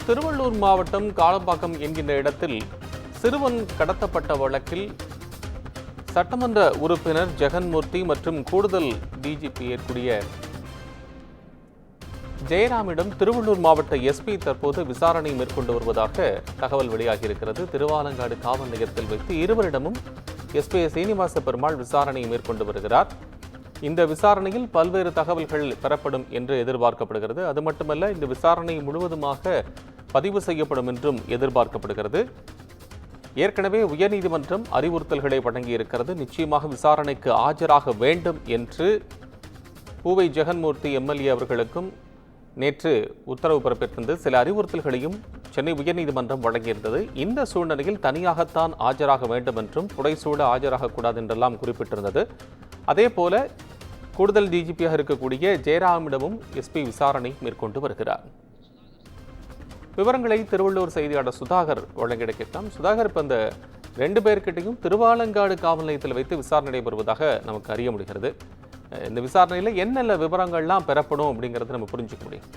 திருவள்ளூர் மாவட்டம் காளம்பாக்கம் என்கின்ற இடத்தில் சிறுவன் கடத்தப்பட்ட வழக்கில் சட்டமன்ற உறுப்பினர் ஜெகன்மூர்த்தி மற்றும் கூடுதல் டிஜிபி ஏற்குடைய ஜெயராமிடம் திருவள்ளூர் மாவட்ட எஸ்பி தற்போது விசாரணை மேற்கொண்டு வருவதாக தகவல் வெளியாகியிருக்கிறது. திருவாலங்காடு காவல் நிலையத்தில் வைத்து இருவரிடமும் எஸ்பி சீனிவாச பெருமாள் விசாரணை மேற்கொண்டு வருகிறார். இந்த விசாரணையில் பல்வேறு தகவல்கள் பெறப்படும் என்று எதிர்பார்க்கப்படுகிறது. அது மட்டுமல்ல, இந்த விசாரணை முழுவதுமாக பதிவு செய்யப்படும் என்றும் எதிர்பார்க்கப்படுகிறது. ஏற்கனவே உயர்நீதிமன்றம் அறிவுறுத்தல்களை வழங்கியிருக்கிறது. நிச்சயமாக விசாரணைக்கு ஆஜராக வேண்டும் என்று பூவை ஜெகன்மூர்த்தி எம்எல்ஏ அவர்களுக்கும் நேற்று உத்தரவு பிறப்பித்திருந்து சில அறிவுறுத்தல்களையும் சென்னை உயர்நீதிமன்றம் வழங்கியிருந்தது. இந்த சூழ்நிலையில் தனியாகத்தான் ஆஜராக வேண்டும் என்றும் புடைசூட ஆஜராகக்கூடாது என்றெல்லாம் குறிப்பிட்டிருந்தது. அதே போல கூடுதல் டிஜிபியாக இருக்கக்கூடிய ஜெயராமிடமும் எஸ்பி விசாரணை மேற்கொண்டு வருகிறார். விவரங்களை திருவள்ளூர் செய்தியாளர் சுதாகர் வழங்கிட கேட்கலாம். சுதாகர், இப்போ இந்த 2 பேர்கிட்டையும் திருவாலங்காடு காவல் நிலையத்தில் வைத்து விசாரணை நடைபெறுவதாக நமக்கு அறிய முடிகிறது. இந்த விசாரணையில் என்னென்ன விவரங்கள்லாம் பெறப்படும் அப்படிங்கிறத நம்ம புரிஞ்சுக்க முடியும்.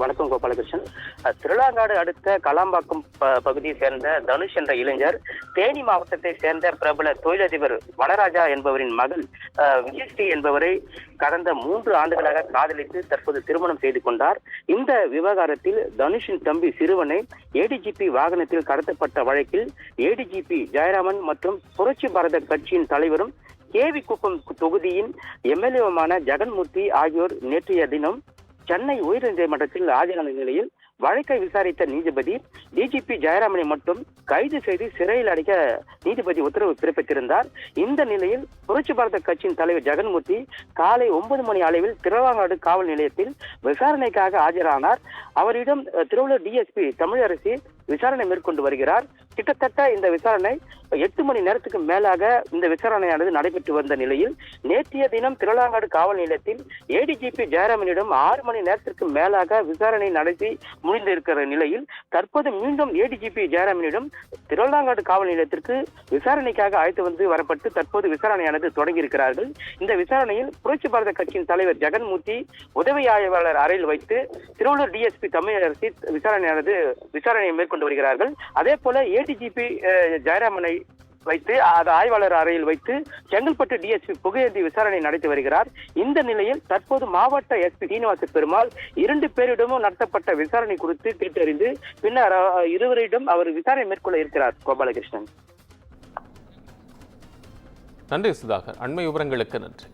வணக்கம் கோபாலகிருஷ்ணன். திருவாலங்காடு அடுத்த காளம்பாக்கம் பகுதியை சேர்ந்த தனுஷ் என்ற இளைஞர் தேனி மாவட்டத்தை சேர்ந்த பிரபல தொழிலதிபர் வனராஜா என்பவரின் மகள் விஜயஸ்ரீ என்பவரை கடந்த 3 ஆண்டுகளாக காதலித்து தற்போது திருமணம் செய்து கொண்டார். இந்த விவகாரத்தில் தனுஷின் தம்பி சிறுவனை ஏடிஜிபி வாகனத்தில் கடத்தப்பட்ட வழக்கில் ஏடிஜிபி ஜெயராமன் மற்றும் புரட்சி பாரத கட்சியின் தலைவரும் கேவி குப்பம் தொகுதியின் எம்எல்ஏவுமான ஜெகன்மூர்த்தி ஆகியோர் நேற்றைய தினம் சென்னை உயர்நீதிமன்றத்தில் ஆஜரான நிலையில் வழக்கை விசாரித்த நீதிபதி டிஜிபி ஜெயராமனை மட்டும் கைது செய்து சிறையில் அடைக்க நீதிபதி உத்தரவு பிறப்பித்திருந்தார். இந்த நிலையில் புரட்சி பாரத கட்சியின் தலைவர் ஜெகன்மூர்த்தி காலை 9 மணி அளவில் திருவாலங்காடு காவல் நிலையத்தில் விசாரணைக்காக ஆஜரானார். அவரிடம் திருவள்ளூர் டிஎஸ்பி தமிழரசி விசாரணை மேற்கொண்டு வருகிறார். கிட்டத்தட்ட இந்த விசாரணை 8 மணி நேரத்துக்கு மேலாக இந்த விசாரணையானது நடைபெற்று வந்த நிலையில் நேற்றைய தினம் திருவாலங்காடு காவல் நிலையத்தில் ஏடிஜிபி ஜெயராமனிடம் 6 மணி நேரத்திற்கு மேலாக விசாரணை நடத்தி முடிந்திருக்கிற நிலையில் தற்போது மீண்டும் ஏடிஜிபி ஜெயராமனிடம் திருவாலங்காடு காவல் நிலையத்திற்கு விசாரணைக்காக அழைத்து வந்து வரப்பட்டு தற்போது விசாரணையானது தொடங்கியிருக்கிறார்கள். இந்த விசாரணையில் புரட்சி பாரத கட்சியின் தலைவர் ஜெகன்மூர்த்தி உதவி ஆய்வாளர் அறையில் வைத்து திருவள்ளூர் டிஎஸ்பி தமிழரசி விசாரணையை மேற்கொண்டு வருகிறார்கள். அதே போல ஏடிஜிபி ஜெயராமனை வைத்து ஆய்வாளர் அறையில் வைத்து செங்கல்பட்டு டிஎஸ்பி புகையேந்தி விசாரணை நடத்தி வருகிறார். இந்த நிலையில் தற்போது மாவட்ட எஸ்பி சீனிவாச பெருமாள் 2 பேரிடமும் நடத்தப்பட்ட விசாரணை குறித்து கேட்டறிந்து பின்னர் இருவரிடம் அவர் விசாரணை மேற்கொள்ள இருக்கிறார். கோபாலகிருஷ்ணன். நன்றி சுதாகர், அண்மை விவரங்களுக்கு நன்றி.